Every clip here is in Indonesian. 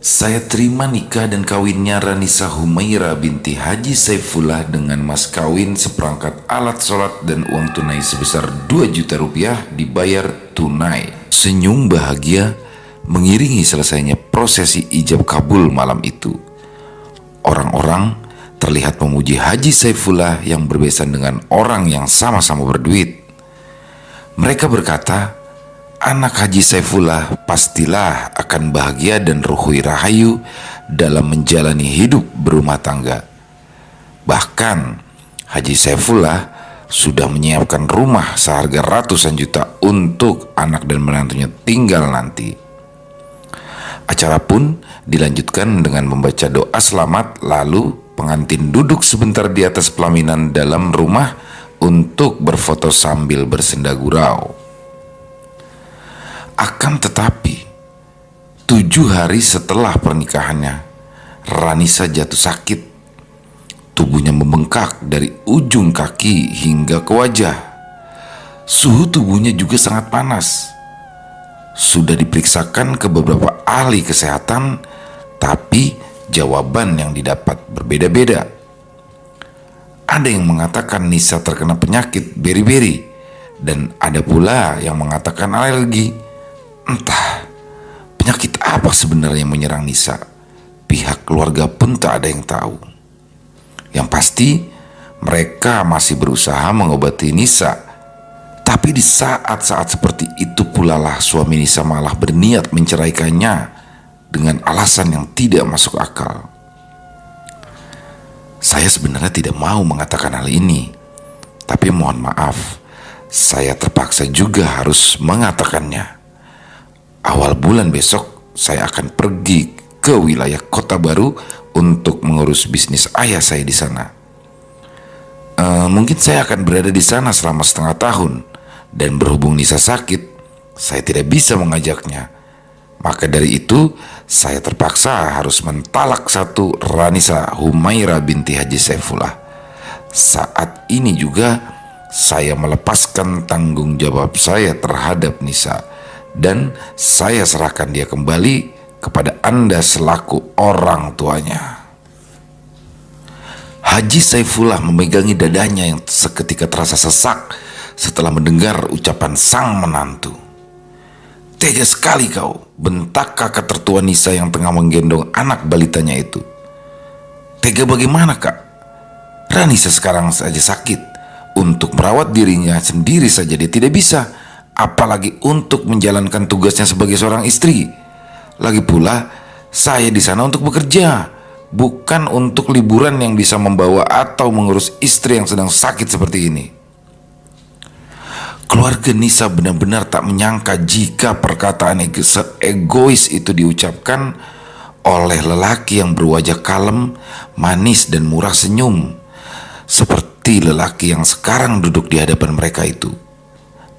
Saya terima nikah dan kawinnya Ranisa Humaira binti Haji Saifullah dengan mas kawin seperangkat alat sholat dan uang tunai sebesar 2 juta rupiah dibayar tunai. Senyum bahagia mengiringi selesainya prosesi ijab kabul malam itu. Orang-orang terlihat memuji Haji Saifullah yang berbesan dengan orang yang sama-sama berduit. Mereka berkata, anak Haji Saifullah pastilah akan bahagia dan ruhui rahayu dalam menjalani hidup berumah tangga. Bahkan Haji Saifullah sudah menyiapkan rumah seharga ratusan juta untuk anak dan menantunya tinggal nanti. Acara pun dilanjutkan dengan membaca doa selamat, lalu pengantin duduk sebentar di atas pelaminan dalam rumah untuk berfoto sambil bersenda gurau. Akan tetapi 7 hari setelah pernikahannya, Ranisa jatuh sakit. Tubuhnya membengkak dari ujung kaki hingga ke wajah. Suhu tubuhnya juga sangat panas. Sudah diperiksakan ke beberapa ahli kesehatan, tapi jawaban yang didapat berbeda-beda. Ada yang mengatakan Nisa terkena penyakit beri-beri, dan ada pula yang mengatakan alergi. Entah penyakit apa sebenarnya yang menyerang Nisa. Pihak keluarga pun tak ada yang tahu. Yang pasti mereka masih berusaha mengobati Nisa. Tapi di saat-saat seperti itu pula lah suami Nisa malah berniat menceraikannya dengan alasan yang tidak masuk akal. Saya sebenarnya tidak mau mengatakan hal ini, tapi mohon maaf, saya terpaksa juga harus mengatakannya. Awal bulan besok saya akan pergi ke wilayah Kota Baru untuk mengurus bisnis ayah saya di sana. Mungkin saya akan berada di sana selama setengah tahun, dan berhubung Nisa sakit, saya tidak bisa mengajaknya. Maka dari itu saya terpaksa harus mentalak satu Ranisa Humaira binti Haji Saifullah. Saat ini juga saya melepaskan tanggung jawab saya terhadap Nisa, dan saya serahkan dia kembali kepada Anda selaku orang tuanya. Haji Saifullah memegangi dadanya yang seketika terasa sesak setelah mendengar ucapan sang menantu. Tega sekali kau, bentak kakak tertua Nisa yang tengah menggendong anak balitanya itu. Tega bagaimana kak? Ranisa sekarang saja sakit. Untuk merawat dirinya sendiri saja dia tidak bisa, apalagi untuk menjalankan tugasnya sebagai seorang istri. Lagi pula saya di sana untuk bekerja, bukan untuk liburan yang bisa membawa atau mengurus istri yang sedang sakit seperti ini. Keluarga Nisa benar-benar tak menyangka jika perkataan egois itu diucapkan oleh lelaki yang berwajah kalem, manis dan murah senyum, seperti lelaki yang sekarang duduk di hadapan mereka itu.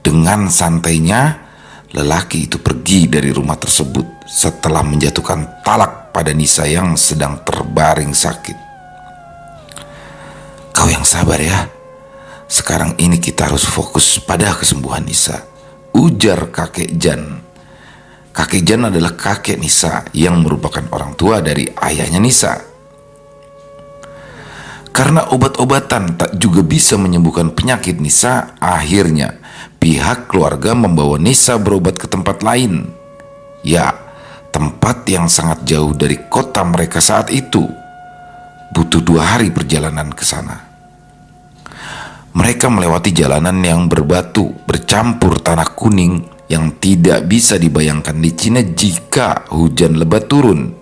Dengan santainya, lelaki itu pergi dari rumah tersebut setelah menjatuhkan talak pada Nisa yang sedang terbaring sakit. Kau yang sabar ya. Sekarang ini kita harus fokus pada kesembuhan Nisa, ujar kakek Jan. Kakek Jan adalah kakek Nisa yang merupakan orang tua dari ayahnya Nisa. Karena obat-obatan tak juga bisa menyembuhkan penyakit Nisa, akhirnya pihak keluarga membawa Nisa berobat ke tempat lain. Ya, tempat yang sangat jauh dari kota mereka saat itu. Butuh 2 hari perjalanan ke sana. Mereka melewati jalanan yang berbatu bercampur tanah kuning yang tidak bisa dibayangkan di Cina jika hujan lebat turun.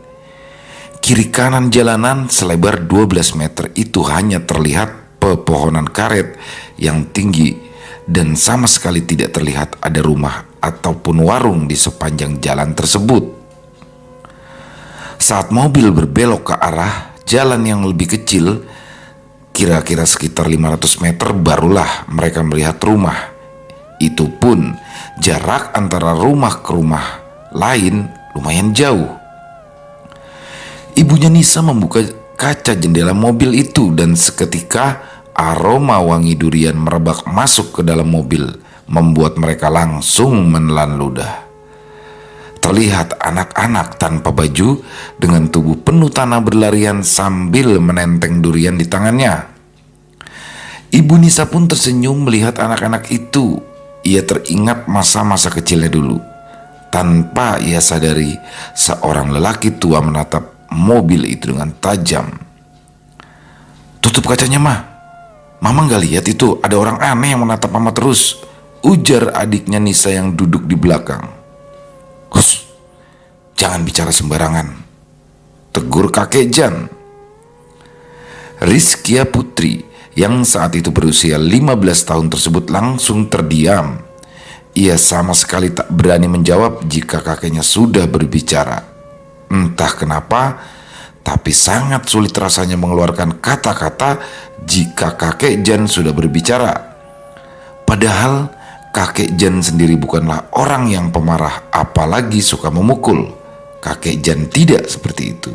Kiri kanan jalanan selebar 12 meter itu hanya terlihat pepohonan karet yang tinggi, dan sama sekali tidak terlihat ada rumah ataupun warung di sepanjang jalan tersebut. Saat mobil berbelok ke arah jalan yang lebih kecil, kira-kira sekitar 500 meter, barulah mereka melihat rumah. Itu pun jarak antara rumah ke rumah lain lumayan jauh. Ibunya Nisa membuka kaca jendela mobil itu, dan seketika aroma wangi durian merebak masuk ke dalam mobil, membuat mereka langsung menelan ludah. terlihat anak-anak tanpa baju dengan tubuh penuh tanah berlarian sambil menenteng durian di tangannya. Ibu Nisa pun tersenyum melihat anak-anak itu. Ia teringat masa-masa kecilnya dulu. Tanpa ia sadari, seorang lelaki tua menatap mobil itu dengan tajam. "Tutup kacanya, Mah. Mama gak lihat itu ada orang aneh yang menatap Mama terus," ujar adiknya Nisa yang duduk di belakang. "Hus, jangan bicara sembarangan," tegur kakek Jan. Rizkia Putri yang saat itu berusia 15 tahun tersebut langsung terdiam. Ia sama sekali tak berani menjawab jika kakeknya sudah berbicara. Entah kenapa, tapi sangat sulit rasanya mengeluarkan kata-kata jika kakek Jan sudah berbicara. Padahal kakek Jan sendiri bukanlah orang yang pemarah, apalagi suka memukul. Kakek Jan tidak seperti itu.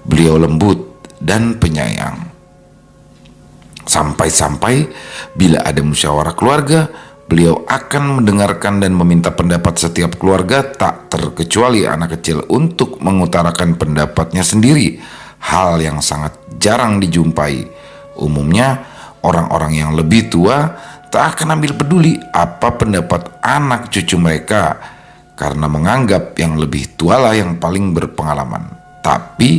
Beliau lembut dan penyayang. Sampai-sampai bila ada musyawarah keluarga, beliau akan mendengarkan dan meminta pendapat setiap keluarga, tak terkecuali anak kecil, untuk mengutarakan pendapatnya sendiri. Hal yang sangat jarang dijumpai. Umumnya orang-orang yang lebih tua tak akan ambil peduli apa pendapat anak cucu mereka, karena menganggap yang lebih tua lah yang paling berpengalaman. Tapi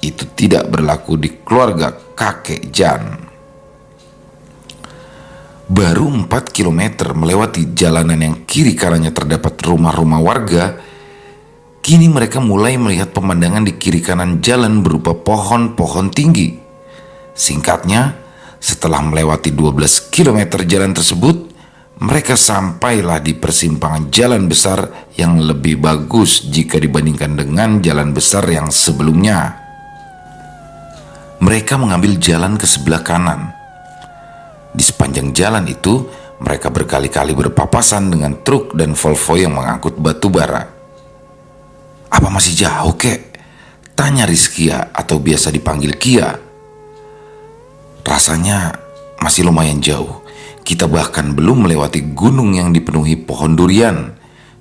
itu tidak berlaku di keluarga kakek Jan. Baru 4 km melewati jalanan yang kiri kanannya terdapat rumah-rumah warga, kini mereka mulai melihat pemandangan di kiri kanan jalan berupa pohon-pohon tinggi. Singkatnya, setelah melewati 12 km jalan tersebut, mereka sampailah di persimpangan jalan besar yang lebih bagus jika dibandingkan dengan jalan besar yang sebelumnya. Mereka mengambil jalan ke sebelah kanan. Di sepanjang jalan itu, mereka berkali-kali berpapasan dengan truk dan Volvo yang mengangkut batu bara. "Apa masih jauh, kek?" tanya Rizkia, atau biasa dipanggil Kia. "Rasanya masih lumayan jauh. Kita bahkan belum melewati gunung yang dipenuhi pohon durian.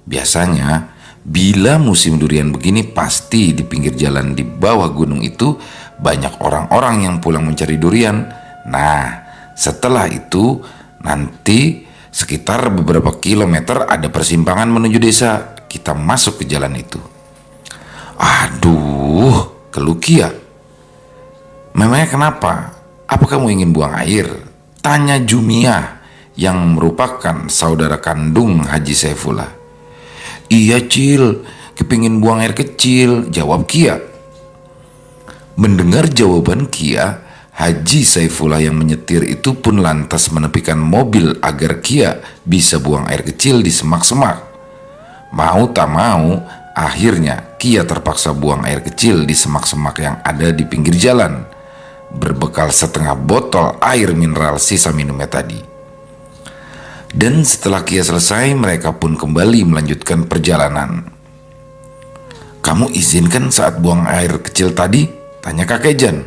Biasanya, bila musim durian begini, pasti di pinggir jalan di bawah gunung itu banyak orang-orang yang pulang mencari durian. Nah, setelah itu nanti sekitar beberapa kilometer ada persimpangan menuju desa. Kita masuk ke jalan itu." "Aduh," keluh Kia. "Memangnya kenapa? Apa kamu ingin buang air?" tanya Jumiah yang merupakan saudara kandung Haji Saifullah. "Iya, Cil, kepingin buang air kecil," jawab Kia. Mendengar jawaban Kia, Haji Saifullah yang menyetir itu pun lantas menepikan mobil agar Kia bisa buang air kecil di semak-semak. Mau tak mau, akhirnya Kia terpaksa buang air kecil di semak-semak yang ada di pinggir jalan, berbekal setengah botol air mineral sisa minumnya tadi. Dan setelah Kia selesai, mereka pun kembali melanjutkan perjalanan. "Kamu izinkan saat buang air kecil tadi?" tanya kakek Jan.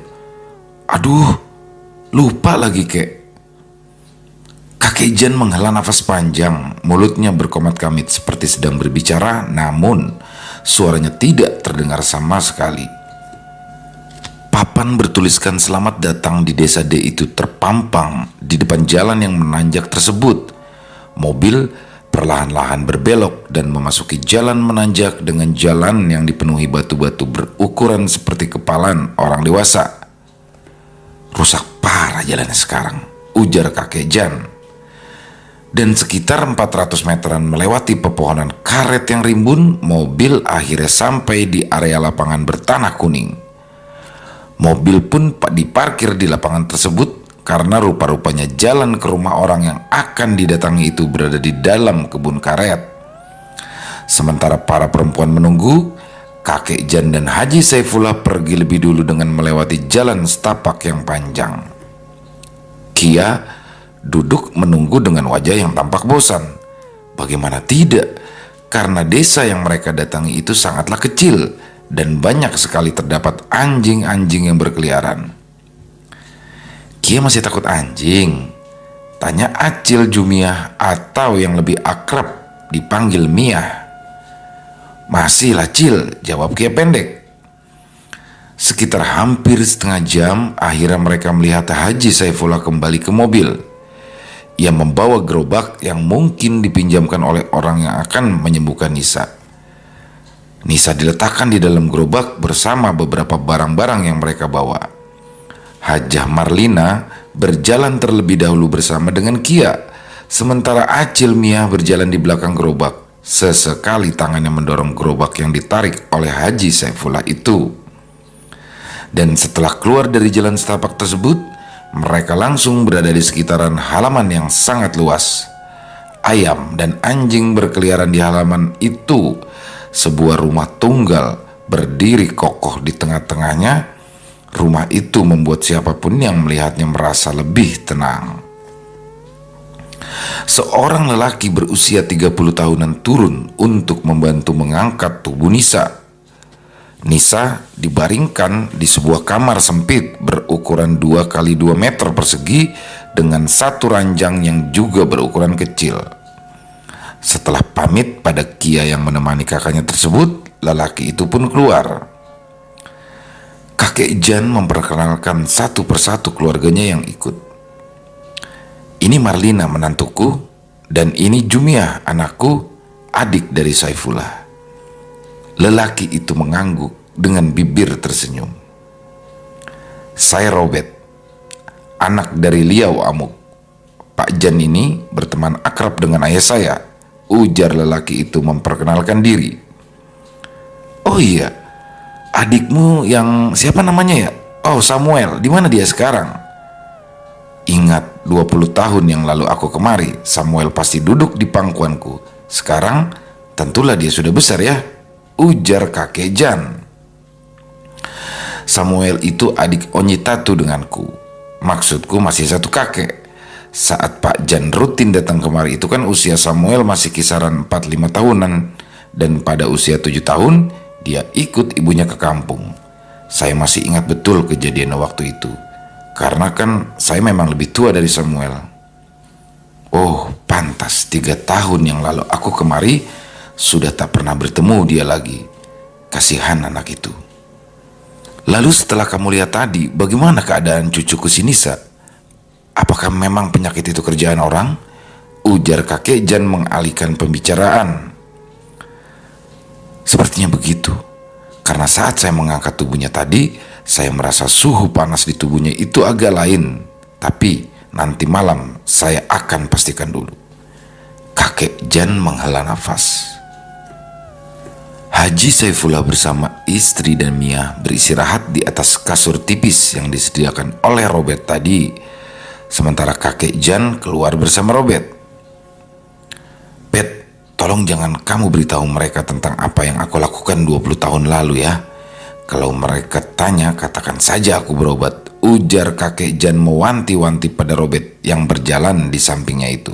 "Aduh, lupa lagi, kek." Kakek Jan menghela nafas panjang, mulutnya berkomat-kamit seperti sedang berbicara, namun suaranya tidak terdengar sama sekali. Papan bertuliskan "Selamat datang di Desa D" itu terpampang di depan jalan yang menanjak tersebut. Mobil perlahan-lahan berbelok dan memasuki jalan menanjak dengan jalan yang dipenuhi batu-batu berukuran seperti kepalan orang dewasa. "Rusak parah jalannya sekarang," ujar kakek Jan. Dan sekitar 400 meteran melewati pepohonan karet yang rimbun, mobil akhirnya sampai di area lapangan bertanah kuning. Mobil pun diparkir di lapangan tersebut karena rupa-rupanya jalan ke rumah orang yang akan didatangi itu berada di dalam kebun karet. Sementara para perempuan menunggu, kakek Jan dan Haji Saifullah pergi lebih dulu dengan melewati jalan setapak yang panjang. Kia duduk menunggu dengan wajah yang tampak bosan. Bagaimana tidak, karena desa yang mereka datangi itu sangatlah kecil dan banyak sekali terdapat anjing-anjing yang berkeliaran. "Kia masih takut anjing?" tanya Acil Jumiah, atau yang lebih akrab dipanggil Miah. Masih lah Cil, jawab Kia pendek. Sekitar hampir setengah jam, akhirnya mereka melihat Haji Saifullah kembali ke mobil. Ia membawa gerobak yang mungkin dipinjamkan oleh orang yang akan menyembuhkan Nisa. Nisa diletakkan di dalam gerobak bersama beberapa barang-barang yang mereka bawa. Hajah Marlina berjalan terlebih dahulu bersama dengan Kia, sementara Acil Mia berjalan di belakang gerobak. Sesekali tangannya mendorong gerobak yang ditarik oleh Haji Saifullah itu. Dan setelah keluar dari jalan setapak tersebut, mereka langsung berada di sekitaran halaman yang sangat luas. Ayam dan anjing berkeliaran di halaman itu. Sebuah rumah tunggal berdiri kokoh di tengah-tengahnya. Rumah itu membuat siapapun yang melihatnya merasa lebih tenang. Seorang lelaki berusia 30 tahunan turun untuk membantu mengangkat tubuh Nisa. Nisa dibaringkan di sebuah kamar sempit berukuran 2 kali 2 meter persegi dengan satu ranjang yang juga berukuran kecil. Setelah pamit pada Kia yang menemani kakaknya tersebut, lelaki itu pun keluar. Kakek Jan memperkenalkan satu persatu keluarganya yang ikut. Ini Marlina menantuku, dan ini Jumiah anakku, adik dari Saifullah. Lelaki itu mengangguk dengan bibir tersenyum. Saya Robert, anak dari Liau Amuk. Pak Jan ini berteman akrab dengan ayah saya, ujar lelaki itu memperkenalkan diri. Oh iya, adikmu yang siapa namanya ya? Oh Samuel, di mana dia sekarang? Ingat 20 tahun yang lalu aku kemari, Samuel pasti duduk di pangkuanku. Sekarang tentulah dia sudah besar ya, ujar kakek Jan. Samuel itu adik Onyitatu denganku. Maksudku masih satu kakek. Saat Pak Jan rutin datang kemari itu kan usia Samuel masih kisaran 4-5 tahunan. Dan pada usia 7 tahun, dia ikut ibunya ke kampung. Saya masih ingat betul kejadian waktu itu. Karena kan saya memang lebih tua dari Samuel. Oh, pantas 3 tahun yang lalu aku kemari sudah tak pernah bertemu dia lagi. Kasihan anak itu. Lalu setelah kamu lihat tadi, bagaimana keadaan cucuku si Nisa? Apakah memang penyakit itu kerjaan orang? Ujar kakek Jan mengalihkan pembicaraan. Sepertinya begitu. Karena saat saya mengangkat tubuhnya tadi, saya merasa suhu panas di tubuhnya itu agak lain. Tapi nanti malam saya akan pastikan dulu. Kakek Jan menghela nafas. Haji Saifullah bersama istri dan Mia beristirahat di atas kasur tipis yang disediakan oleh Robert tadi. Sementara kakek Jan keluar bersama Robert. Bet, tolong jangan kamu beritahu mereka tentang apa yang aku lakukan 20 tahun lalu ya. Kalau mereka tanya, katakan saja aku berobat, ujar kakek Jan mewanti-wanti pada Robert yang berjalan di sampingnya itu.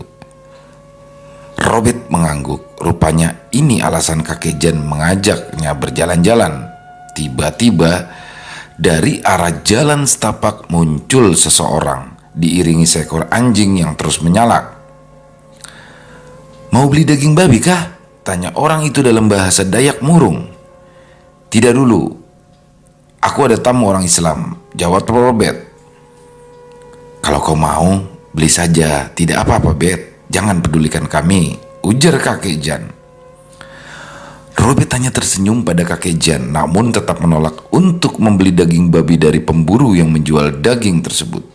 Robert mengangguk, rupanya ini alasan kakek Jan mengajaknya berjalan-jalan. Tiba-tiba, dari arah jalan setapak muncul seseorang, diiringi seekor anjing yang terus menyalak. Mau beli daging babi kah? Tanya orang itu dalam bahasa Dayak murung. Tidak dulu. Aku ada tamu orang Islam, jawab Robert. Kalau kau mau, beli saja, tidak apa-apa Bet, jangan pedulikan kami, ujar kakek Jan. Robert hanya tersenyum pada kakek Jan, namun tetap menolak untuk membeli daging babi dari pemburu yang menjual daging tersebut.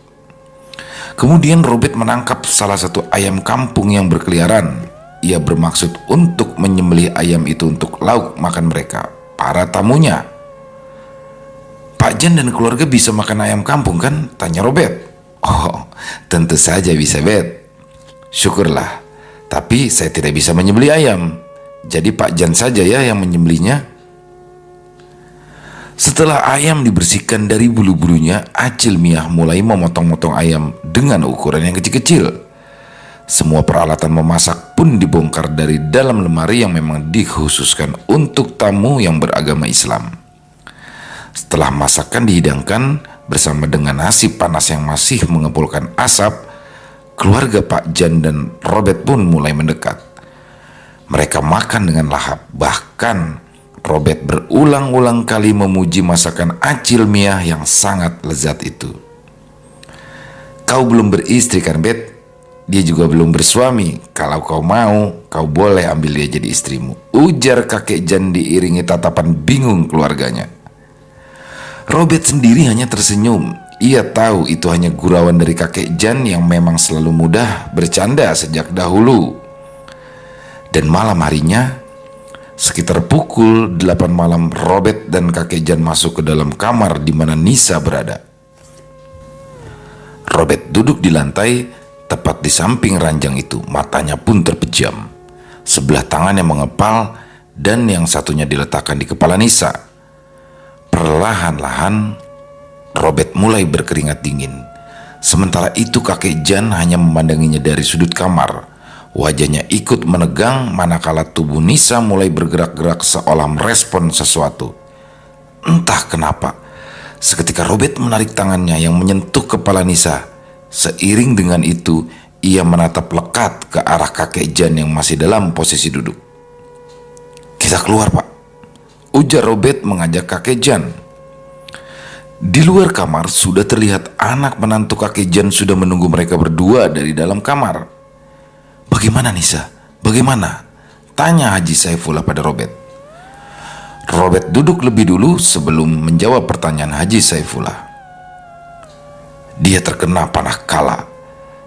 Kemudian Robert menangkap salah satu ayam kampung yang berkeliaran. Ia bermaksud untuk menyembelih ayam itu untuk lauk makan mereka, para tamunya. Pak Jan dan keluarga bisa makan ayam kampung kan? Tanya Robert. Oh, tentu saja bisa Bet. Syukurlah. Tapi saya tidak bisa menyembelih ayam. Jadi Pak Jan saja ya yang menyembelihnya. Setelah ayam dibersihkan dari bulu-bulunya, Acil Miah mulai memotong-motong ayam dengan ukuran yang kecil-kecil. Semua peralatan memasak pun dibongkar dari dalam lemari yang memang dikhususkan untuk tamu yang beragama Islam. Setelah masakan dihidangkan bersama dengan nasi panas yang masih mengepulkan asap, keluarga Pak Jan dan Robert pun mulai mendekat. Mereka makan dengan lahap, bahkan Robert berulang-ulang kali memuji masakan Acil Mia yang sangat lezat itu. "Kau belum beristri kan, Bet? Dia juga belum bersuami. Kalau kau mau, kau boleh ambil dia jadi istrimu," ujar kakek Jan diiringi tatapan bingung keluarganya. Robert sendiri hanya tersenyum. Ia tahu itu hanya gurauan dari kakek Jan yang memang selalu mudah bercanda sejak dahulu. Dan malam harinya, sekitar pukul 8 malam, Robert dan kakek Jan masuk ke dalam kamar di mana Nisa berada. Robert duduk di lantai, tepat di samping ranjang itu. Matanya pun terpejam. Sebelah tangannya mengepal dan yang satunya diletakkan di kepala Nisa. Perlahan-lahan, Robert mulai berkeringat dingin. Sementara itu kakek Jan hanya memandanginya dari sudut kamar. Wajahnya ikut menegang manakala tubuh Nisa mulai bergerak-gerak seolah merespon sesuatu. Entah kenapa, seketika Robert menarik tangannya yang menyentuh kepala Nisa. Seiring dengan itu, ia menatap lekat ke arah kakek Jan yang masih dalam posisi duduk. "Kita keluar, Pak," ujar Robert mengajak kakek Jan. Di luar kamar sudah terlihat anak menantu kakek Jan sudah menunggu mereka berdua dari dalam kamar. "Bagaimana Nisa? Bagaimana?" tanya Haji Saifullah pada Robert. Robert duduk lebih dulu sebelum menjawab pertanyaan Haji Saifullah. "Dia terkena panah kala,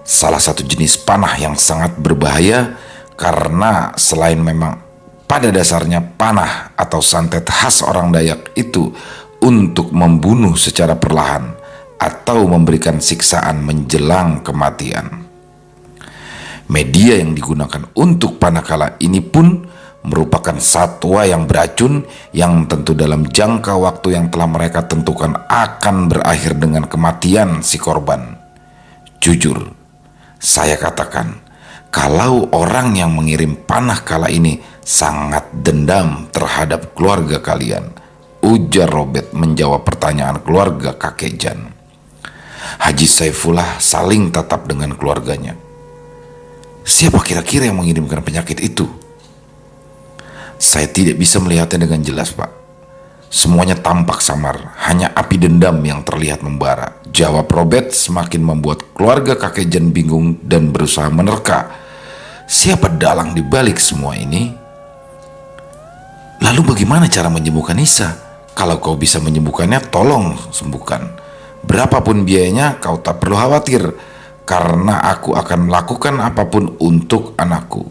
salah satu jenis panah yang sangat berbahaya karena selain memang pada dasarnya panah atau santet khas orang Dayak itu untuk membunuh secara perlahan atau memberikan siksaan menjelang kematian. Media yang digunakan untuk panah kala ini pun merupakan satwa yang beracun yang tentu dalam jangka waktu yang telah mereka tentukan akan berakhir dengan kematian si korban. Jujur, saya katakan, kalau orang yang mengirim panah kala ini sangat dendam terhadap keluarga kalian," ujar Robert menjawab pertanyaan keluarga kakek Jan. Haji Saifullah saling tatap dengan keluarganya. "Siapa kira-kira yang mengirimkan penyakit itu?" "Saya tidak bisa melihatnya dengan jelas, Pak. Semuanya tampak samar, hanya api dendam yang terlihat membara," jawab Robert semakin membuat keluarga kakek Jan bingung dan berusaha menerka. Siapa dalang di balik semua ini? "Lalu bagaimana cara menyembuhkan Nisa? Kalau kau bisa menyembuhkannya, tolong sembuhkan. Berapapun biayanya, kau tak perlu khawatir, karena aku akan melakukan apapun untuk anakku."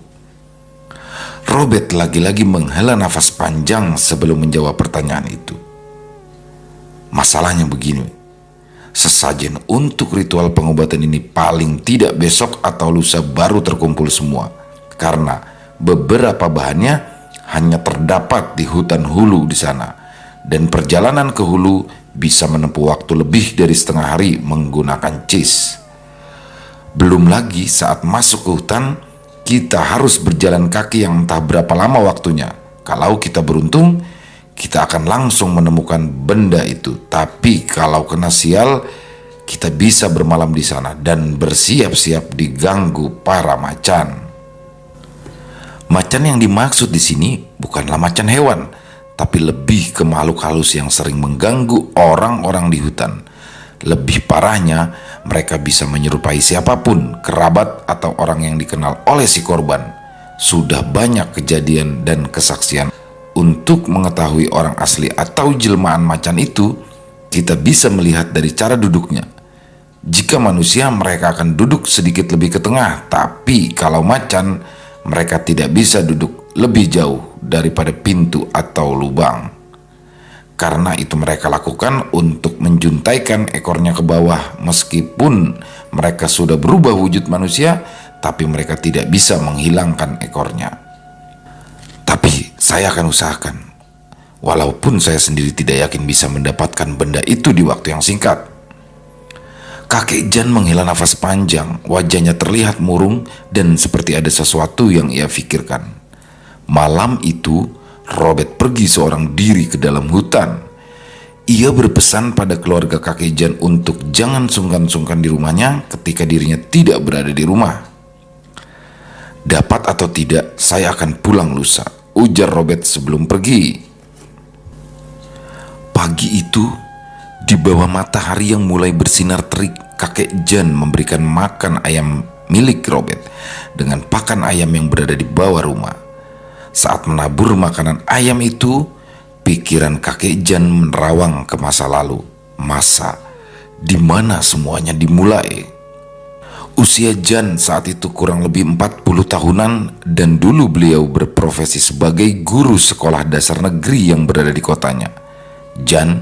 Robert lagi-lagi menghela nafas panjang sebelum menjawab pertanyaan itu. "Masalahnya begini, sesajen untuk ritual pengobatan ini paling tidak besok atau lusa baru terkumpul semua, karena beberapa bahannya hanya terdapat di hutan hulu di sana, dan perjalanan ke hulu bisa menempuh waktu lebih dari setengah hari menggunakan cis. Belum lagi saat masuk ke hutan, kita harus berjalan kaki yang entah berapa lama waktunya. Kalau kita beruntung, kita akan langsung menemukan benda itu. Tapi kalau kena sial, kita bisa bermalam di sana dan bersiap-siap diganggu para macan." Macan yang dimaksud di sini bukanlah macan hewan, tapi lebih ke makhluk halus yang sering mengganggu orang-orang di hutan. Lebih parahnya, mereka bisa menyerupai siapapun, kerabat atau orang yang dikenal oleh si korban. Sudah banyak kejadian dan kesaksian. Untuk mengetahui orang asli atau jelmaan macan itu, kita bisa melihat dari cara duduknya. Jika manusia, mereka akan duduk sedikit lebih ke tengah, tapi kalau macan, mereka tidak bisa duduk lebih jauh daripada pintu atau lubang. Karena itu mereka lakukan untuk menjuntaikan ekornya ke bawah. Meskipun mereka sudah berubah wujud manusia, tapi mereka tidak bisa menghilangkan ekornya. Tapi saya akan usahakan, walaupun saya sendiri tidak yakin bisa mendapatkan benda itu di waktu yang singkat. Kakek Jan menghela nafas panjang, wajahnya terlihat murung dan seperti ada sesuatu yang ia pikirkan. Malam itu, Robert pergi seorang diri ke dalam hutan. Ia berpesan pada keluarga kakek Jan untuk jangan sungkan-sungkan di rumahnya ketika dirinya tidak berada di rumah. "Dapat atau tidak, saya akan pulang lusa," ujar Robert sebelum pergi. Pagi itu, di bawah matahari yang mulai bersinar terik, kakek Jan memberikan makan ayam milik Robert dengan pakan ayam yang berada di bawah rumah. Saat menabur makanan ayam itu, pikiran kakek Jan menerawang ke masa lalu, masa di mana semuanya dimulai. Usia Jan saat itu kurang lebih 40 tahunan dan dulu beliau berprofesi sebagai guru sekolah dasar negeri yang berada di kotanya. Jan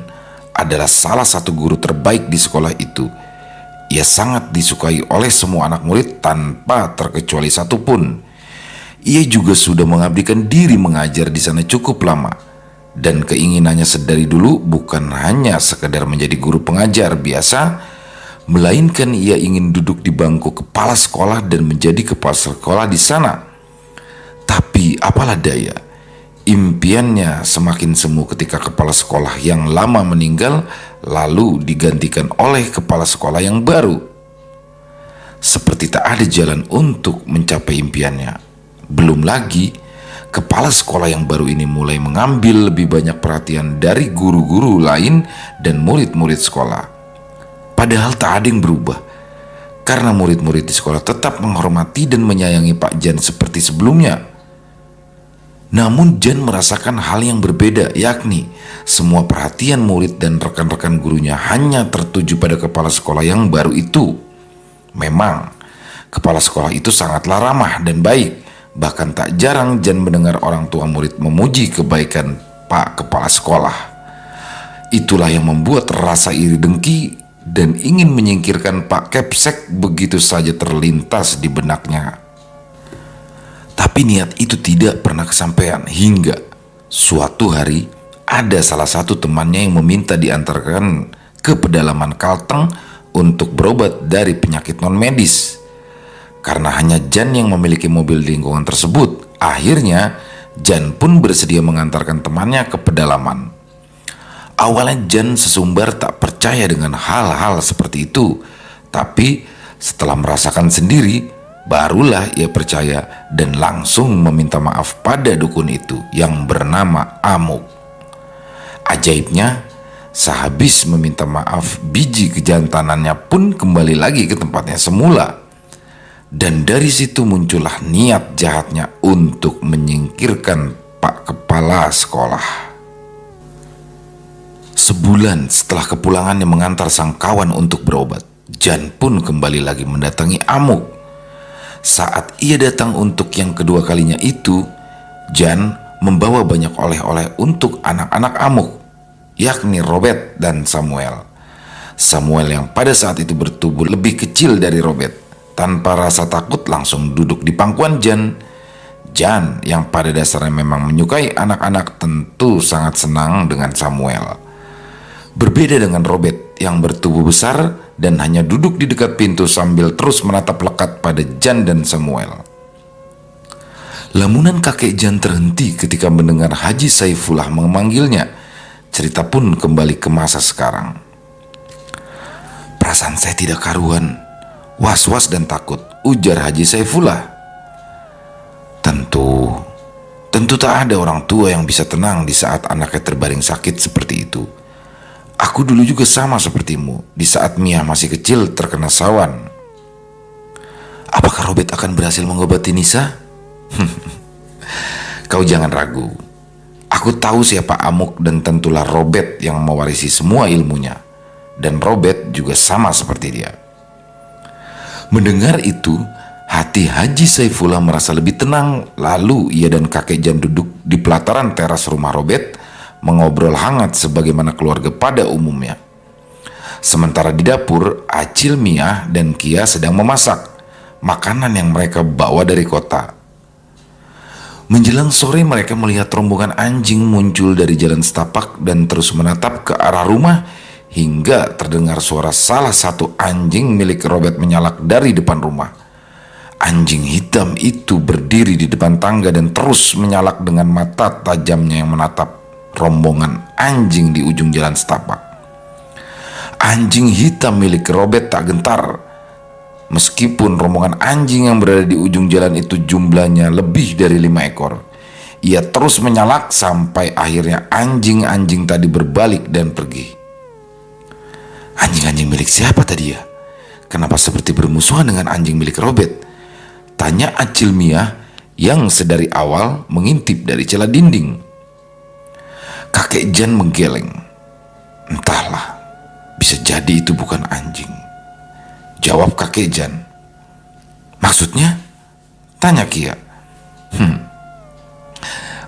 adalah salah satu guru terbaik di sekolah itu. Ia sangat disukai oleh semua anak murid tanpa terkecuali satupun. Ia juga sudah mengabdikan diri mengajar di sana cukup lama. Dan keinginannya sedari dulu bukan hanya sekedar menjadi guru pengajar biasa, melainkan ia ingin duduk di bangku kepala sekolah dan menjadi kepala sekolah di sana. Tapi apalah daya, impiannya semakin semu ketika kepala sekolah yang lama meninggal lalu digantikan oleh kepala sekolah yang baru. Seperti tak ada jalan untuk mencapai impiannya. Belum lagi, kepala sekolah yang baru ini mulai mengambil lebih banyak perhatian dari guru-guru lain dan murid-murid sekolah. Padahal tak ada yang berubah, karena murid-murid di sekolah tetap menghormati dan menyayangi Pak Jan seperti sebelumnya. Namun Jan merasakan hal yang berbeda, yakni semua perhatian murid dan rekan-rekan gurunya hanya tertuju pada kepala sekolah yang baru itu. Memang, kepala sekolah itu sangatlah ramah dan baik, bahkan tak jarang Jan mendengar orang tua murid memuji kebaikan Pak Kepala Sekolah. Itulah yang membuat rasa iri dengki dan ingin menyingkirkan Pak Kepsek begitu saja terlintas di benaknya. Tapi niat itu tidak pernah kesampaian hingga suatu hari ada salah satu temannya yang meminta diantarkan ke pedalaman Kalteng untuk berobat dari penyakit non medis. Karena hanya Jan yang memiliki mobil di lingkungan tersebut, akhirnya Jan pun bersedia mengantarkan temannya ke pedalaman. Awalnya Jan sesumbar tak percaya dengan hal-hal seperti itu, tapi setelah merasakan sendiri, barulah ia percaya dan langsung meminta maaf pada dukun itu yang bernama Amuk. Ajaibnya, sehabis meminta maaf, biji kejantanannya pun kembali lagi ke tempatnya semula. Dan dari situ muncullah niat jahatnya untuk menyingkirkan Pak Kepala Sekolah. Sebulan setelah kepulangannya mengantar sang kawan untuk berobat, Jan pun kembali lagi mendatangi Amuk. Saat ia datang untuk yang kedua kalinya itu, Jan membawa banyak oleh-oleh untuk anak-anak Amuk, yakni Robert dan Samuel. Samuel yang pada saat itu bertubuh lebih kecil dari Robert, tanpa rasa takut langsung duduk di pangkuan Jan. Jan yang pada dasarnya memang menyukai anak-anak tentu sangat senang dengan Samuel. Berbeda dengan Robert yang bertubuh besar dan hanya duduk di dekat pintu sambil terus menatap lekat pada Jan dan Samuel. Lamunan kakek Jan terhenti ketika mendengar Haji Saifullah memanggilnya. Cerita pun kembali ke masa sekarang. Perasaan saya tidak karuan, was-was dan takut, ujar Haji Saifullah. Tentu tak ada orang tua yang bisa tenang di saat anaknya terbaring sakit seperti itu. Aku dulu juga sama sepertimu di saat Mia masih kecil terkena sawan. Apakah Robert akan berhasil mengobati Nisa? Kau jangan ragu. Aku tahu siapa Amuk dan tentulah Robert yang mewarisi semua ilmunya. Dan Robert juga sama seperti dia. Mendengar itu, hati Haji Saifullah merasa lebih tenang. Lalu ia dan kakek Jan duduk di pelataran teras rumah Robert, mengobrol hangat sebagaimana keluarga pada umumnya. Sementara di dapur, Acil, Mia, dan Kia sedang memasak makanan yang mereka bawa dari kota. Menjelang sore mereka melihat rombongan anjing muncul dari jalan setapak dan terus menatap ke arah rumah hingga terdengar suara salah satu anjing milik Robert menyalak dari depan rumah. Anjing hitam itu berdiri di depan tangga dan terus menyalak dengan mata tajamnya yang menatap rombongan anjing di ujung jalan setapak. Anjing hitam milik Robert tak gentar. Meskipun rombongan anjing yang berada di ujung jalan itu jumlahnya lebih dari 5 ekor, Ia terus menyalak sampai akhirnya anjing-anjing tadi berbalik dan pergi. Anjing-anjing milik siapa tadi ya? Kenapa seperti bermusuhan dengan anjing milik Robert? Tanya Acil Mia yang sedari awal mengintip dari celah dinding. Kakek Jan menggeleng. Entahlah, bisa jadi itu bukan anjing, jawab kakek Jan. Maksudnya? Tanya Kia.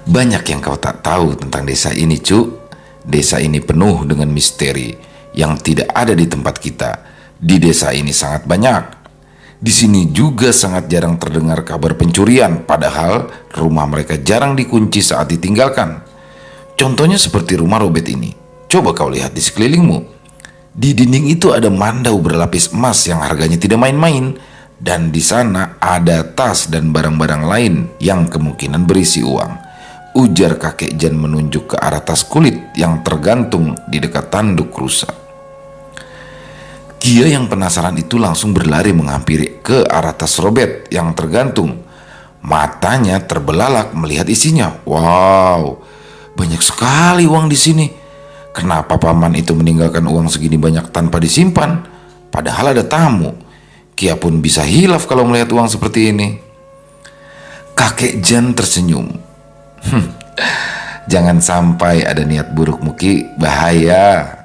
Banyak yang kau tak tahu tentang desa ini, Cuk. Desa ini penuh dengan misteri yang tidak ada di tempat kita. Di desa ini sangat banyak. Di sini juga sangat jarang terdengar kabar pencurian, padahal rumah mereka jarang dikunci saat ditinggalkan. Contohnya seperti rumah Robert ini. Coba kau lihat di sekelilingmu. Di dinding itu ada mandau berlapis emas yang harganya tidak main-main. Dan di sana ada tas dan barang-barang lain yang kemungkinan berisi uang. Ujar kakek Jan menunjuk ke arah tas kulit yang tergantung di dekat tanduk rusa. Kia yang penasaran itu langsung berlari menghampiri ke arah tas Robert yang tergantung. Matanya terbelalak melihat isinya. Wow, banyak sekali uang di sini. Kenapa paman itu meninggalkan uang segini banyak tanpa disimpan? Padahal ada tamu. Kia pun bisa hilaf kalau melihat uang seperti ini. Kakek Jan tersenyum. Jangan sampai ada niat buruk, Muki, bahaya.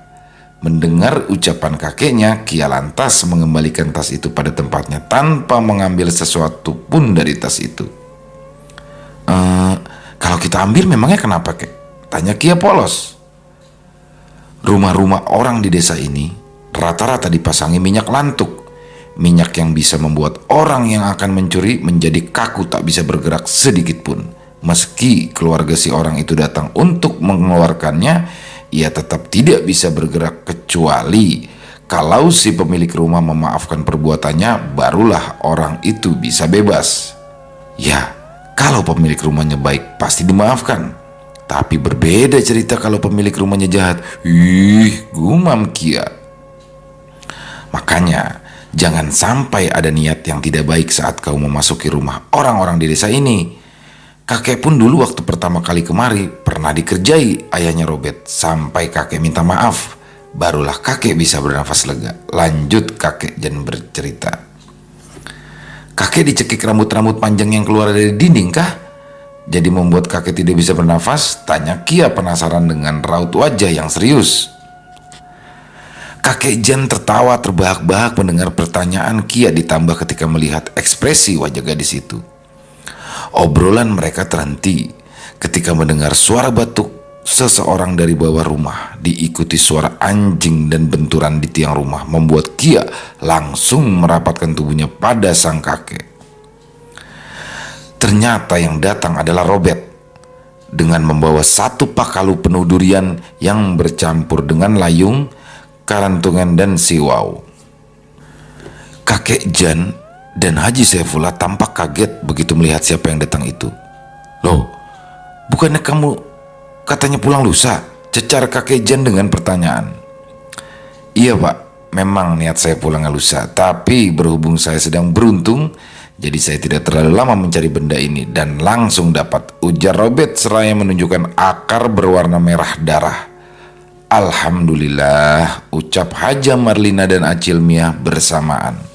Mendengar ucapan kakeknya, Kia lantas mengembalikan tas itu pada tempatnya tanpa mengambil sesuatu pun dari tas itu. Kalau kita ambil memangnya kenapa, kek? Tanya Kia polos. Rumah-rumah orang di desa ini rata-rata dipasangi minyak lantuk. Minyak yang bisa membuat orang yang akan mencuri menjadi kaku tak bisa bergerak sedikit pun. Meski keluarga si orang itu datang untuk mengeluarkannya, ia tetap tidak bisa bergerak kecuali kalau si pemilik rumah memaafkan perbuatannya, barulah orang itu bisa bebas. Ya, kalau pemilik rumahnya baik pasti dimaafkan. Tapi berbeda cerita kalau pemilik rumahnya jahat. Gumam Kia. Makanya jangan sampai ada niat yang tidak baik saat kau memasuki rumah orang-orang di desa ini. Kakek pun dulu waktu pertama kali kemari pernah dikerjai ayahnya Robert sampai kakek minta maaf. Barulah kakek bisa bernafas lega. Lanjut kakek Jan bercerita. Kakek dicekik rambut-rambut panjang yang keluar dari dinding kah? Jadi membuat kakek tidak bisa bernafas? Tanya Kia penasaran dengan raut wajah yang serius. Kakek Jan tertawa terbahak-bahak mendengar pertanyaan Kia ditambah ketika melihat ekspresi wajah gadis itu. Obrolan mereka terhenti ketika mendengar suara batuk seseorang dari bawah rumah diikuti suara anjing dan benturan di tiang rumah membuat Kia langsung merapatkan tubuhnya pada sang kakek. Ternyata yang datang adalah Robert dengan membawa satu pakalu penuh durian yang bercampur dengan layung, karantungan dan siwau. Kakek Jan dan Haji Saifullah tampak kaget begitu melihat siapa yang datang itu. Loh, bukannya kamu katanya pulang lusa? Cecar kakek Jan dengan pertanyaan. Iya pak, memang niat saya pulang lusa, tapi berhubung saya sedang beruntung, jadi saya tidak terlalu lama mencari benda ini dan langsung dapat, ujar Robert seraya menunjukkan akar berwarna merah darah. Alhamdulillah, ucap Haja Marlina dan Acil Mia bersamaan.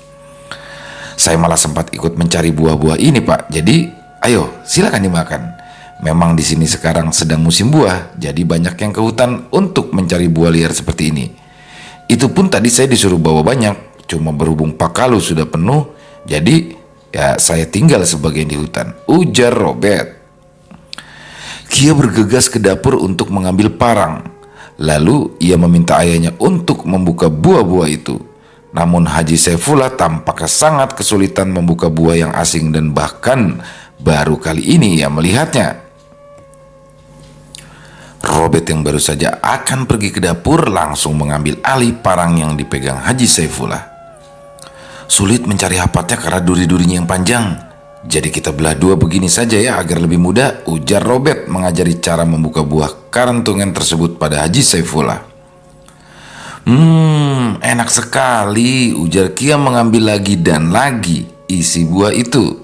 Saya malah sempat ikut mencari buah-buah ini pak, jadi ayo silakan dimakan. Memang di sini sekarang sedang musim buah, jadi banyak yang ke hutan untuk mencari buah liar seperti ini. Itu pun tadi saya disuruh bawa banyak, cuma berhubung pakalu sudah penuh, jadi ya saya tinggal sebagian di hutan, ujar Robert. Kia bergegas ke dapur untuk mengambil parang. Lalu ia meminta ayahnya untuk membuka buah-buah itu. Namun Haji Saifullah tampaknya sangat kesulitan membuka buah yang asing dan bahkan baru kali ini ia melihatnya. Robert yang baru saja akan pergi ke dapur langsung mengambil alih parang yang dipegang Haji Saifullah. Sulit mencari hapatnya karena duri-durinya yang panjang. Jadi kita belah dua begini saja ya agar lebih mudah, ujar Robert mengajari cara membuka buah karantungan tersebut pada Haji Saifullah. Enak sekali, ujar Kia mengambil lagi dan lagi isi buah itu.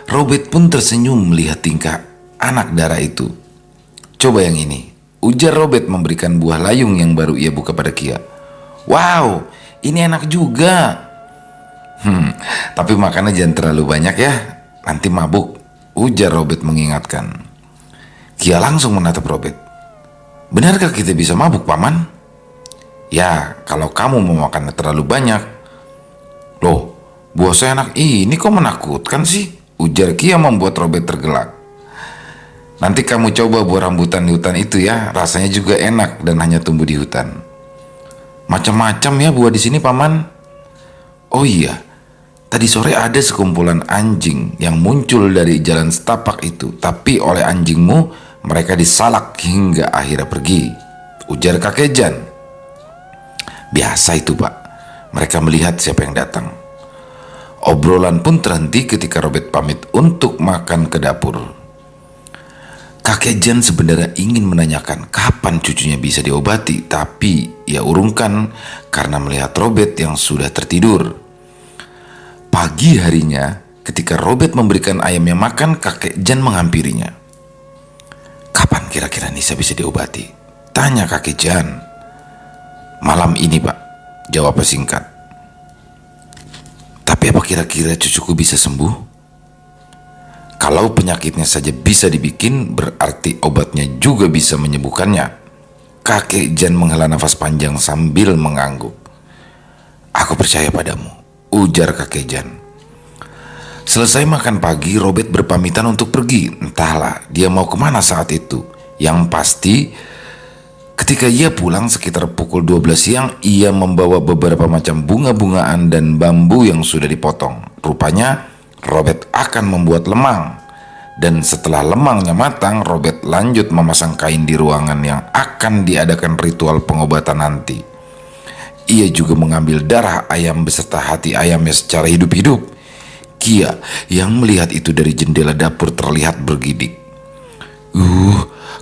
Robert pun tersenyum melihat tingkah anak darah itu. Coba yang ini, ujar Robert memberikan buah layung yang baru ia buka pada Kia. Wow, ini enak juga. Tapi makannya jangan terlalu banyak ya, nanti mabuk, ujar Robert mengingatkan. Kia langsung menatap Robert. Benarkah kita bisa mabuk, Paman? Ya, kalau kamu mau makannya terlalu banyak. Loh, buah seenak ini kok menakutkan sih? Ujar Kia membuat Robert tergelak. Nanti kamu coba buah rambutan di hutan itu ya, rasanya juga enak dan hanya tumbuh di hutan. Macam-macam ya buah di sini, Paman. Oh iya, tadi sore ada sekumpulan anjing yang muncul dari jalan setapak itu, tapi oleh anjingmu mereka disalak hingga akhirnya pergi, ujar kakek Jan. Biasa itu, Pak. Mereka melihat siapa yang datang. Obrolan pun terhenti ketika Robert pamit untuk makan ke dapur. Kakek Jan sebenarnya ingin menanyakan kapan cucunya bisa diobati, tapi ia urungkan karena melihat Robert yang sudah tertidur. Pagi harinya, ketika Robert memberikan ayamnya makan, kakek Jan menghampirinya. Kapan kira-kira Nisa bisa diobati? Tanya kakek Jan. Malam ini, Pak, jawabnya singkat. Tapi apa kira-kira cucuku bisa sembuh? Kalau penyakitnya saja bisa dibikin, berarti obatnya juga bisa menyembuhkannya. Kakek Jan menghela nafas panjang sambil mengangguk. Aku percaya padamu, ujar kakek Jan. Selesai makan pagi, Robert berpamitan untuk pergi. Entahlah dia mau kemana saat itu. Yang pasti, ketika ia pulang sekitar pukul 12 siang, ia membawa beberapa macam bunga-bungaan dan bambu yang sudah dipotong. Rupanya Robert akan membuat lemang. Dan setelah lemangnya matang, Robert lanjut memasang kain di ruangan yang akan diadakan ritual pengobatan nanti. Ia juga mengambil darah ayam beserta hati ayamnya secara hidup-hidup. Kia yang melihat itu dari jendela dapur terlihat bergidik.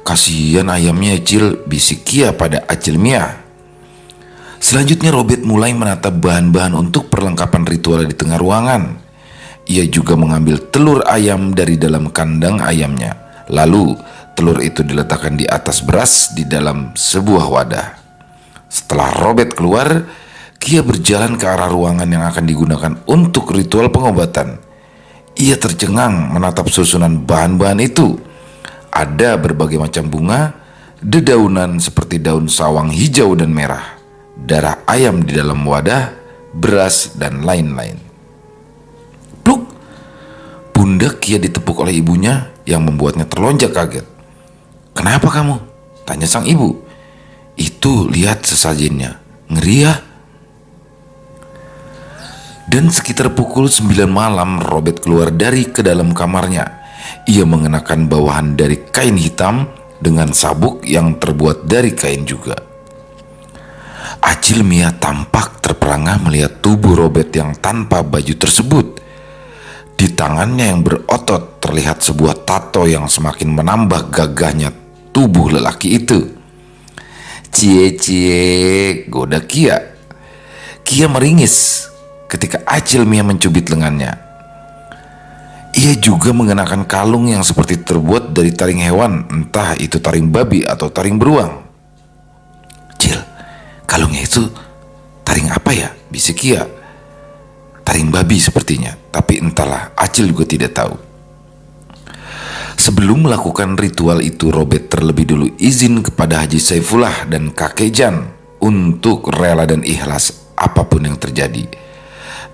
Kasihan ayamnya, Acil, bisik Kia pada Acil Mia. Selanjutnya Robert mulai menatap bahan-bahan untuk perlengkapan ritual di tengah ruangan. Ia juga mengambil telur ayam dari dalam kandang ayamnya. Lalu telur itu diletakkan di atas beras di dalam sebuah wadah. Setelah Robert keluar, Kia berjalan ke arah ruangan yang akan digunakan untuk ritual pengobatan. Ia tercengang menatap susunan bahan-bahan itu. Ada berbagai macam bunga, dedaunan seperti daun sawang hijau dan merah, darah ayam di dalam wadah, beras, dan lain-lain. Pluk! Pundak Kia ditepuk oleh ibunya yang membuatnya terlonjak kaget. Kenapa kamu? Tanya sang ibu. Itu lihat sesajennya, ngeri ya. Dan sekitar pukul 9 malam Robert keluar dari ke dalam kamarnya. Ia mengenakan bawahan dari kain hitam dengan sabuk yang terbuat dari kain juga. Acil Mia tampak terperangah melihat tubuh Robert yang tanpa baju tersebut. Di tangannya yang berotot terlihat sebuah tato yang semakin menambah gagahnya tubuh lelaki itu. Cie, goda Kia. Kia meringis ketika Acil Mia mencubit lengannya. Ia juga mengenakan kalung yang seperti terbuat dari taring hewan, entah itu taring babi atau taring beruang. Cil, kalungnya itu taring apa ya? Bisik Kia. Taring babi sepertinya, tapi entahlah, Acil juga tidak tahu. Sebelum melakukan ritual itu, Robert terlebih dulu izin kepada Haji Saifullah dan kakek Jan untuk rela dan ikhlas apapun yang terjadi.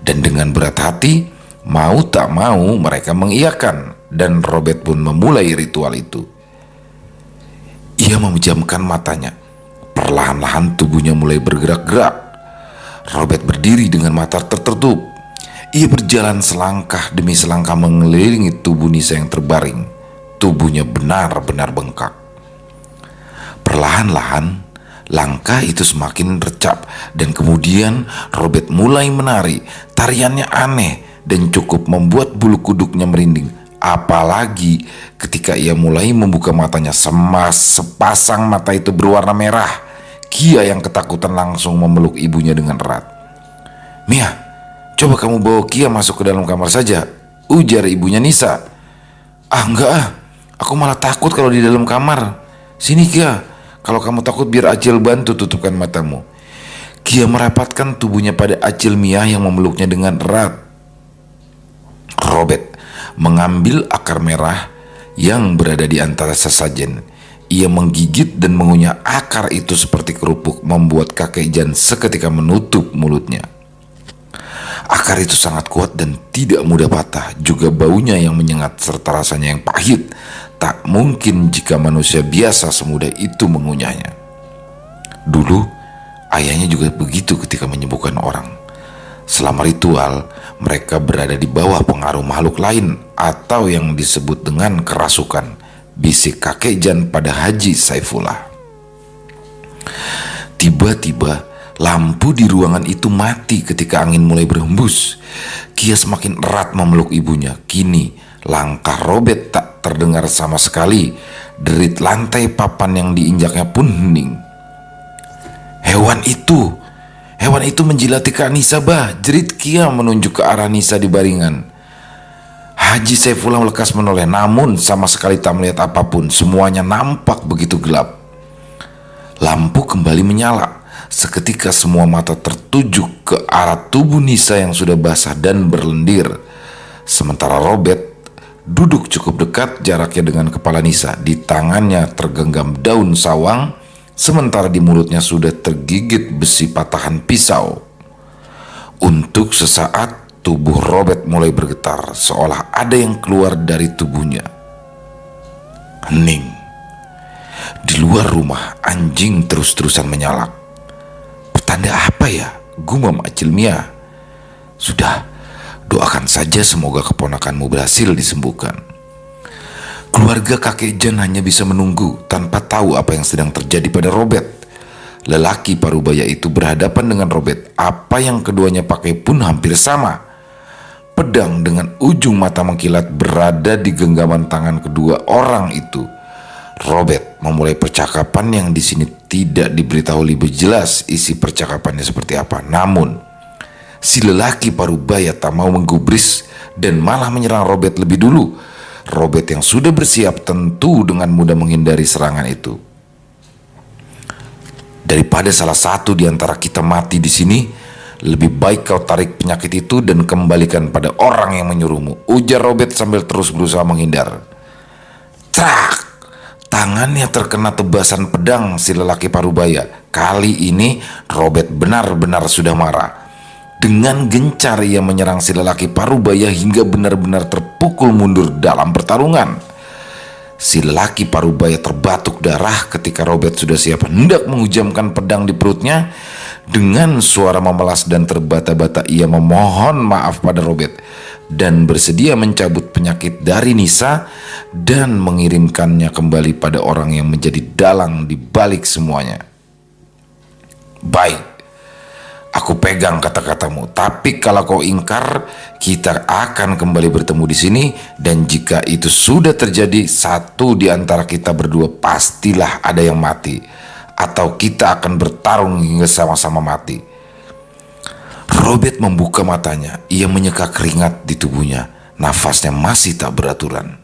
Dan dengan berat hati, mau tak mau mereka mengiyakan, dan Robert pun memulai ritual itu. Ia memejamkan matanya. Perlahan-lahan tubuhnya mulai bergerak-gerak. Robert berdiri dengan mata tertutup. Ia berjalan selangkah demi selangkah mengelilingi tubuh Nisa yang terbaring. Tubuhnya benar-benar bengkak. Perlahan-lahan langkah itu semakin recap, dan kemudian Robert mulai menari. Tariannya aneh dan cukup membuat bulu kuduknya merinding. Apalagi ketika ia mulai membuka matanya, sepasang mata itu berwarna merah. Kia yang ketakutan langsung memeluk ibunya dengan erat. Mia, coba kamu bawa Kia masuk ke dalam kamar saja, ujar ibunya Nisa. Enggak, Aku malah takut kalau di dalam kamar. Sini Kia, kalau kamu takut biar Acil bantu tutupkan matamu. Kia merapatkan tubuhnya pada Acil Mia yang memeluknya dengan erat. Robert mengambil akar merah yang berada di antara sesajen. Ia menggigit dan mengunyah akar itu seperti kerupuk, membuat kakek Jan seketika menutup mulutnya. Akar itu sangat kuat dan tidak mudah patah. Juga baunya yang menyengat serta rasanya yang pahit. Tak mungkin jika manusia biasa semudah itu mengunyahnya. Dulu ayahnya juga begitu ketika menyembuhkan orang. Selama ritual, mereka berada di bawah pengaruh makhluk lain atau yang disebut dengan kerasukan, bisik kakek Jan pada Haji Saifullah. Tiba-tiba lampu di ruangan itu mati ketika angin mulai berhembus. Kia semakin erat memeluk ibunya. Kini langkah Robert tak terdengar sama sekali. Derit lantai papan yang diinjaknya pun hening. Hewan itu menjilati Kak Nisa, bah, jerit Kia menunjuk ke arah Nisa di baringan. Haji Saifullah lekas menoleh, namun sama sekali tak melihat apapun. Semuanya nampak begitu gelap. Lampu kembali menyala. Seketika semua mata tertuju ke arah tubuh Nisa yang sudah basah dan berlendir. Sementara Robert duduk cukup dekat jaraknya dengan kepala Nisa. Di tangannya tergenggam daun sawang, sementara di mulutnya sudah tergigit besi patahan pisau. Untuk sesaat tubuh Robert mulai bergetar, seolah ada yang keluar dari tubuhnya. Hening. Di luar rumah, anjing terus-terusan menyalak. Pertanda apa ya? Gumam Acil Mia. Sudah, doakan saja semoga keponakanmu berhasil disembuhkan. Keluarga kakek Jan hanya bisa menunggu tanpa tahu apa yang sedang terjadi pada Robert. Lelaki parubaya itu berhadapan dengan Robert. Apa yang keduanya pakai pun hampir sama. Pedang dengan ujung mata mengkilat berada di genggaman tangan kedua orang itu. Robert memulai percakapan yang di sini tidak diberitahu lebih jelas isi percakapannya seperti apa. Namun, si lelaki parubaya tak mau menggubris dan malah menyerang Robert lebih dulu. Robert yang sudah bersiap tentu dengan mudah menghindari serangan itu. Daripada salah satu di antara kita mati di sini, lebih baik kau tarik penyakit itu dan kembalikan pada orang yang menyuruhmu, ujar Robert sambil terus berusaha menghindar. Trak! Tangannya terkena tebasan pedang si lelaki parubaya. Kali ini Robert benar-benar sudah marah. Dengan gencar ia menyerang si lelaki parubaya hingga benar-benar terpukul mundur dalam pertarungan. Si lelaki parubaya terbatuk darah ketika Robert sudah siap hendak menghujamkan pedang di perutnya. Dengan suara memelas dan terbata-bata ia memohon maaf pada Robert dan bersedia mencabut penyakit dari Nisa dan mengirimkannya kembali pada orang yang menjadi dalang di balik semuanya. Baik, aku pegang kata-katamu, tapi kalau kau ingkar, kita akan kembali bertemu di sini, dan jika itu sudah terjadi, satu di antara kita berdua pastilah ada yang mati, atau kita akan bertarung hingga sama-sama mati. Robert membuka matanya, ia menyeka keringat di tubuhnya, nafasnya masih tak beraturan.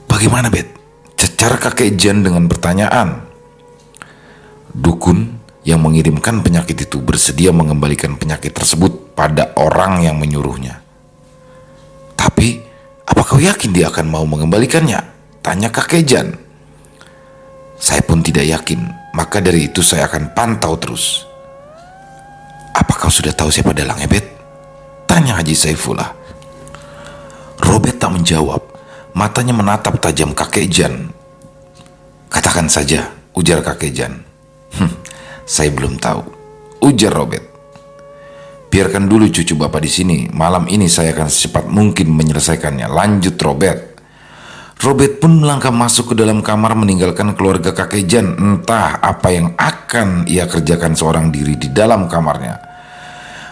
Bagaimana, Bet? Cecar kakek Jan dengan pertanyaan. Dukun yang mengirimkan penyakit itu bersedia mengembalikan penyakit tersebut pada orang yang menyuruhnya. Tapi, apa kau yakin dia akan mau mengembalikannya? Tanya kakek Jan. Saya pun tidak yakin, maka dari itu saya akan pantau terus. Apa kau sudah tahu siapa dalangnya, Bet? Tanya Haji Saifullah. Robert tak menjawab, matanya menatap tajam kakek Jan. Katakan saja, ujar kakek Jan. Saya belum tahu, ujar Robert. Biarkan dulu cucu bapak di sini, malam ini saya akan secepat mungkin menyelesaikannya, lanjut Robert. Robert pun melangkah masuk ke dalam kamar meninggalkan keluarga kakek Jan. Entah apa yang akan ia kerjakan seorang diri di dalam kamarnya.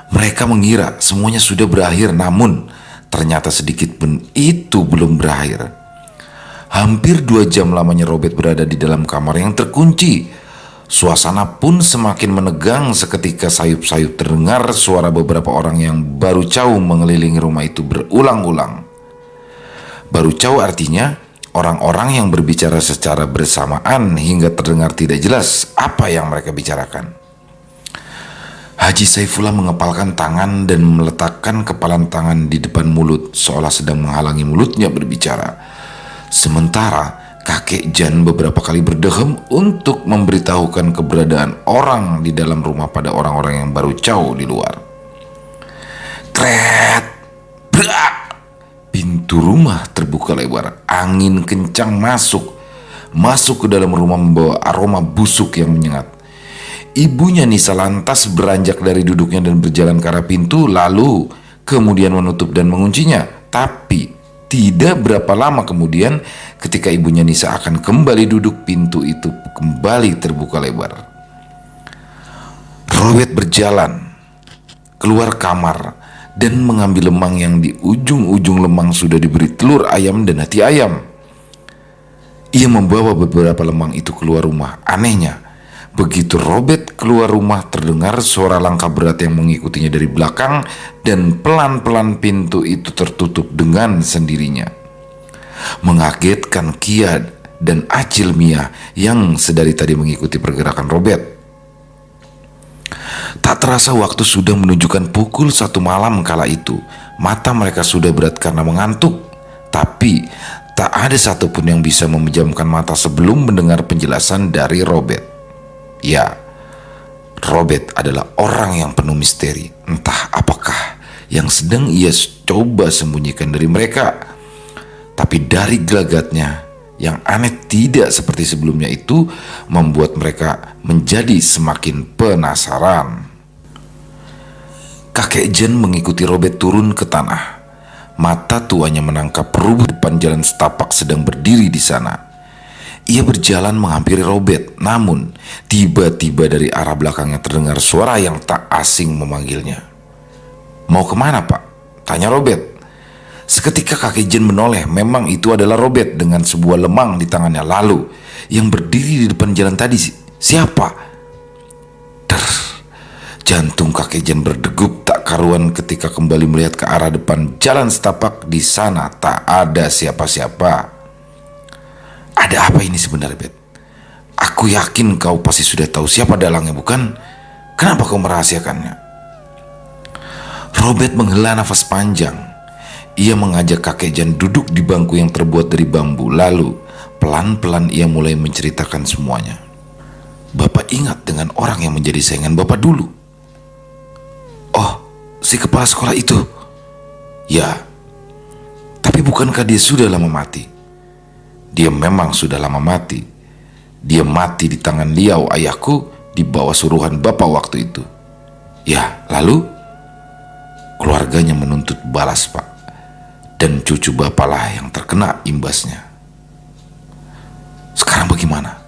Mereka mengira semuanya sudah berakhir, namun ternyata sedikit pun itu belum berakhir. Hampir 2 jam lamanya Robert berada di dalam kamar yang terkunci. Suasana pun semakin menegang seketika sayup-sayup terdengar suara beberapa orang yang baru cau mengelilingi rumah itu berulang-ulang. Baru cau artinya orang-orang yang berbicara secara bersamaan hingga terdengar tidak jelas apa yang mereka bicarakan. Haji Saifullah mengepalkan tangan dan meletakkan kepalan tangan di depan mulut seolah sedang menghalangi mulutnya berbicara. Sementara kakek Jan beberapa kali berdehem untuk memberitahukan keberadaan orang di dalam rumah pada orang-orang yang baru jauh di luar. Tret, brak, pintu rumah terbuka lebar. Angin kencang masuk ke dalam rumah membawa aroma busuk yang menyengat. Ibunya Nisa lantas beranjak dari duduknya dan berjalan ke arah pintu, lalu kemudian menutup dan menguncinya. Tapi tidak berapa lama kemudian, ketika ibunya Nisa akan kembali duduk, pintu itu kembali terbuka lebar. Robert berjalan keluar kamar dan mengambil lemang yang di ujung-ujung lemang sudah diberi telur ayam dan hati ayam. Ia membawa beberapa lemang itu keluar rumah. Anehnya, begitu Robert keluar rumah, terdengar suara langkah berat yang mengikutinya dari belakang dan pelan-pelan pintu itu tertutup dengan sendirinya. Mengagetkan Kia dan Acil Mia yang sedari tadi mengikuti pergerakan Robert. Tak terasa waktu sudah menunjukkan pukul 1 malam kala itu. Mata mereka sudah berat karena mengantuk, tapi tak ada satupun yang bisa memejamkan mata sebelum mendengar penjelasan dari Robert. Ya, Robert adalah orang yang penuh misteri. Entah apakah yang sedang ia coba sembunyikan dari mereka. Tapi dari gelagatnya yang aneh tidak seperti sebelumnya itu membuat mereka menjadi semakin penasaran. Kakek Jan mengikuti Robert turun ke tanah. Mata tuanya menangkap rubuh depan jalan setapak sedang berdiri di sana. Ia berjalan menghampiri Robert, namun tiba-tiba dari arah belakangnya terdengar suara yang tak asing memanggilnya. "Mau kemana, Pak?" tanya Robert. Seketika kakek Jan menoleh. Memang itu adalah Robert dengan sebuah lemang di tangannya. Lalu, yang berdiri di depan jalan tadi siapa? Jantung kakek Jan berdegup tak karuan ketika kembali melihat ke arah depan jalan setapak. Di sana tak ada siapa-siapa. Ada apa ini sebenarnya, Bet? Aku yakin kau pasti sudah tahu siapa dalangnya, bukan? Kenapa kau merahasiakannya? Robert menghela nafas panjang. Ia mengajak kakek Jan duduk di bangku yang terbuat dari bambu. Lalu pelan-pelan ia mulai menceritakan semuanya. "Bapak ingat dengan orang yang menjadi saingan Bapak dulu?" "Oh, si kepala sekolah itu?" "Ya, tapi bukankah dia sudah lama mati?" "Dia memang sudah lama mati. Dia mati di tangan Liau ayahku di bawah suruhan Bapak waktu itu." "Ya, lalu?" "Keluarganya menuntut balas, Pak. Dan cucu Bapak lah yang terkena imbasnya." "Sekarang bagaimana?"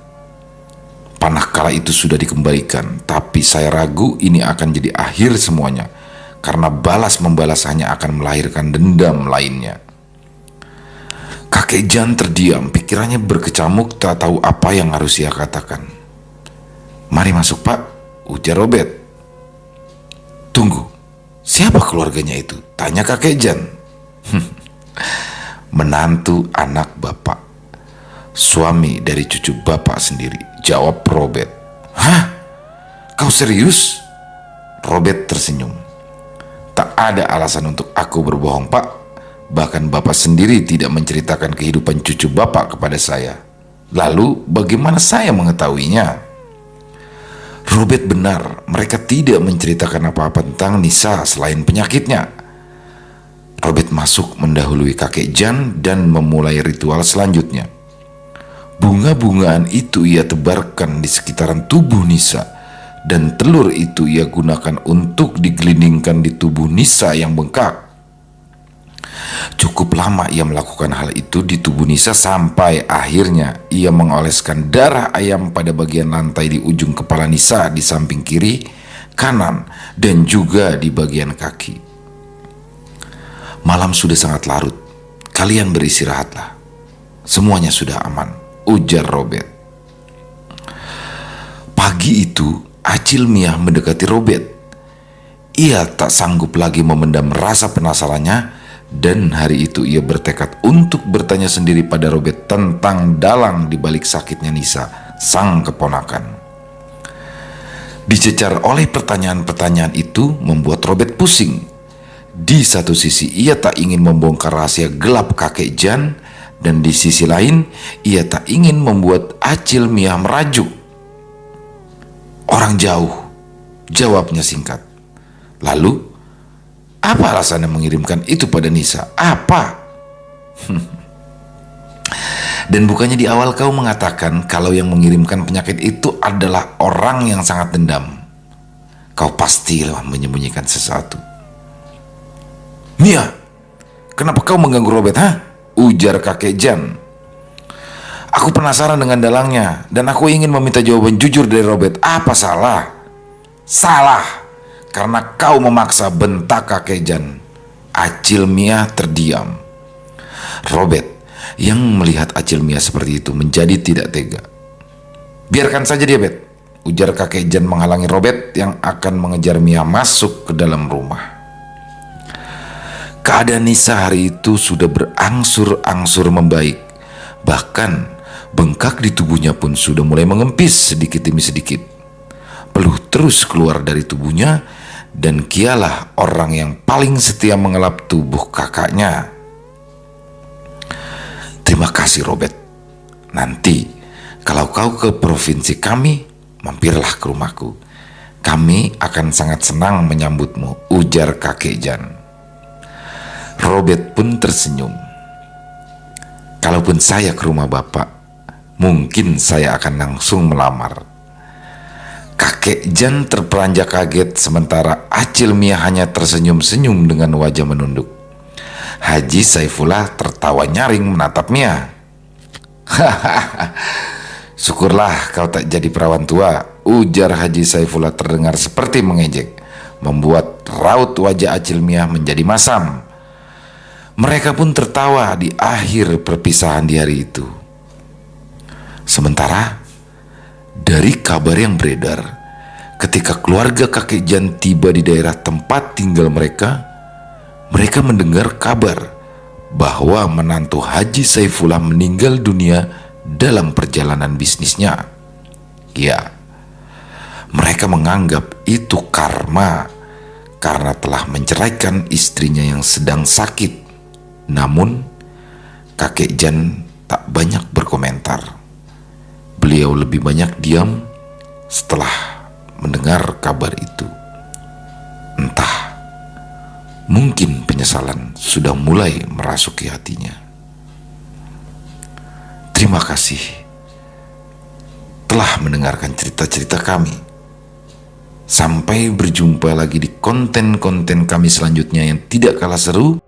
"Panah kala itu sudah dikembalikan, tapi saya ragu ini akan jadi akhir semuanya, karena balas-membalas hanya akan melahirkan dendam lainnya." Kakek Jan terdiam, pikirannya berkecamuk, tak tahu apa yang harus ia katakan. "Mari masuk, Pak," ujar Robert. "Tunggu, siapa keluarganya itu?" tanya kakek Jan. "Menantu anak Bapak, suami dari cucu Bapak sendiri," jawab Robert. "Hah? Kau serius?" Robert tersenyum. "Tak ada alasan untuk aku berbohong, Pak. Bahkan Bapak sendiri tidak menceritakan kehidupan cucu Bapak kepada saya. Lalu bagaimana saya mengetahuinya?" Robert benar, mereka tidak menceritakan apa-apa tentang Nisa selain penyakitnya. Robert masuk mendahului kakek Jan dan memulai ritual selanjutnya. Bunga-bungaan itu ia tebarkan di sekitaran tubuh Nisa, dan telur itu ia gunakan untuk digelindingkan di tubuh Nisa yang bengkak. Cukup lama ia melakukan hal itu di tubuh Nisa sampai akhirnya ia mengoleskan darah ayam pada bagian lantai di ujung kepala Nisa di samping kiri, kanan, dan juga di bagian kaki. "Malam sudah sangat larut. Kalian beristirahatlah. Semuanya sudah aman," ujar Robert. Pagi itu, Acil Mia mendekati Robert. Ia tak sanggup lagi memendam rasa penasarannya Dan hari itu ia bertekad untuk bertanya sendiri pada Robert tentang dalang di balik sakitnya Nisa, sang keponakan. Dicecar oleh pertanyaan-pertanyaan itu membuat Robert pusing. Di satu sisi ia tak ingin membongkar rahasia gelap kakek Jan, dan di sisi lain ia tak ingin membuat Acil Mia merajuk. Orang jauh, jawabnya singkat. Lalu, apa alasannya mengirimkan itu pada Nisa? Apa? Dan bukannya di awal kau mengatakan kalau yang mengirimkan penyakit itu adalah orang yang sangat dendam. Kau pastilah menyembunyikan sesuatu. Mia, kenapa kau mengganggu Robert, ha? Ujar kakek Jan. Aku penasaran dengan dalangnya dan aku ingin meminta jawaban jujur dari Robert. Apa salah? Salah, karena kau memaksa, bentak kakek Jan. Acil Mia terdiam. Robert yang melihat Acil Mia seperti itu menjadi tidak tega. Biarkan saja dia, Bet, ujar kakek Jan menghalangi Robert yang akan mengejar Mia masuk ke dalam rumah. Keadaan Nisa hari itu sudah berangsur-angsur membaik. Bahkan bengkak di tubuhnya pun sudah mulai mengempis sedikit demi sedikit. Peluh terus keluar dari tubuhnya, dan kialah orang yang paling setia mengelap tubuh kakaknya. Terima kasih Robert. Nanti kalau kau ke provinsi kami, mampirlah ke rumahku. Kami akan sangat senang menyambutmu, ujar kakek Jan. Robert pun tersenyum. Kalaupun saya ke rumah bapak, mungkin saya akan langsung melamar. Kakek Jan terperanjak kaget, sementara Acil Mia hanya tersenyum-senyum dengan wajah menunduk. Haji Saifullah tertawa nyaring menatap Mia. Hahaha, syukurlah kau tak jadi perawan tua, ujar Haji Saifullah terdengar seperti mengejek, membuat raut wajah Acil Mia menjadi masam. Mereka pun tertawa di akhir perpisahan di hari itu. Sementara dari kabar yang beredar, ketika keluarga kakek Jan tiba di daerah tempat tinggal mereka mendengar kabar bahwa menantu Haji Saifullah meninggal dunia dalam perjalanan bisnisnya. Ya, mereka menganggap itu karma karena telah menceraikan istrinya yang sedang sakit. Namun, kakek Jan tak banyak berkomentar. Beliau lebih banyak diam setelah mendengar kabar itu. Entah, mungkin penyesalan sudah mulai merasuki hatinya. Terima kasih telah mendengarkan cerita-cerita kami. Sampai berjumpa lagi di konten-konten kami selanjutnya yang tidak kalah seru